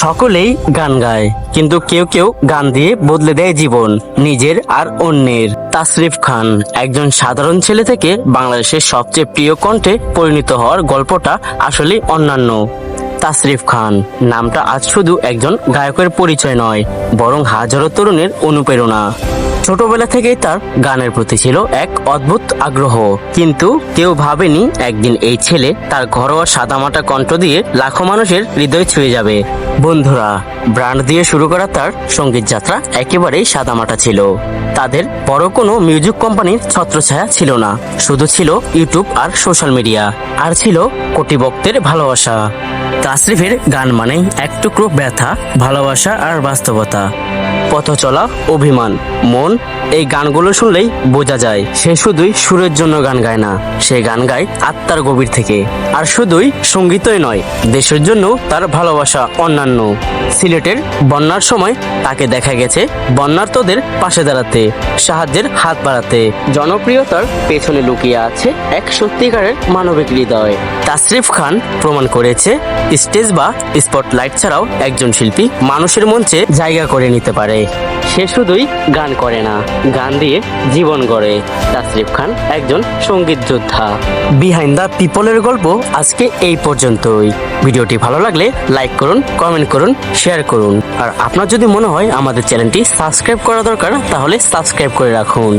সকলেই গান গায়, কিন্তু কেউ কেউ গান দিয়ে বদলে দেয় জীবন, নিজের আর অন্যের। তাসরিফ খান একজন সাধারণ ছেলে থেকে বাংলাদেশের সবচেয়ে প্রিয় কণ্ঠে পরিণত হওয়ার গল্পটা আসলে অন্যান্য। তাসরিফ খান নামটা আজ শুধু একজন গায়কের পরিচয় নয়, বরং হাজারো তরুণের অনুপ্রেরণা। ছোটবেলা থেকেই তার গানের প্রতি ছিল এক অদ্ভুত আগ্রহ, কিন্তু কেউ ভাবেনি একদিন এই ছেলে তার ঘরোয়া সাদামাটা কণ্ঠ দিয়ে লাখো মানুষের হৃদয় ছুঁয়ে যাবে। বন্ধুরা, ব্র্যান্ড দিয়ে শুরু করা তার সঙ্গীত যাত্রা একেবারেই সাদামাটা ছিল। তাদের বড় কোনো মিউজিক কোম্পানির ছত্রছায়া ছিল না, শুধু ছিল ইউটিউব আর সোশ্যাল মিডিয়া, আর ছিল কোটি ভক্তের ভালোবাসা। তাসরিফের গান মানে এক টুকরো ব্যথা, ভালোবাসা আর বাস্তবতা। পথ চলা, অভিমান, মন, এই গানগুলো শুনলেই বোঝা যায় সে শুধুই সুরের জন্য গান গায় না, সে গান গায় আত্মার গভীর থেকে। আর শুধুই সঙ্গীতই নয়, দেশের জন্য তার ভালোবাসা অন্যান্য। সিলেটের বন্যার সময় তাকে দেখা গেছে বন্যার্তদের পাশে দাঁড়াতে, সাহায্যের হাত বাড়াতে। জনপ্রিয়তার পেছনে লুকিয়ে আছে এক সত্যিকারের মানবিক হৃদয়। তাসরিফ খান প্রমাণ করেছে স্টেজ বা স্পটলাইট ছাড়াও একজন শিল্পী মানুষের মঞ্চে জায়গা করে নিতে পারে। সে শুধুই গান করে না, গান দিয়ে জীবন গড়ে। তাসরিফ খান একজন সঙ্গীত যোদ্ধা। বিহাইন্ড দ্য পিপলের গল্প আজকে এই পর্যন্তই। ভিডিওটি ভালো লাগলে লাইক করুন, কমেন্ট করুন, শেয়ার করুন। আর আপনার যদি মনে হয় আমাদের চ্যানেলটি সাবস্ক্রাইব করা দরকার, তাহলে সাবস্ক্রাইব করে রাখুন।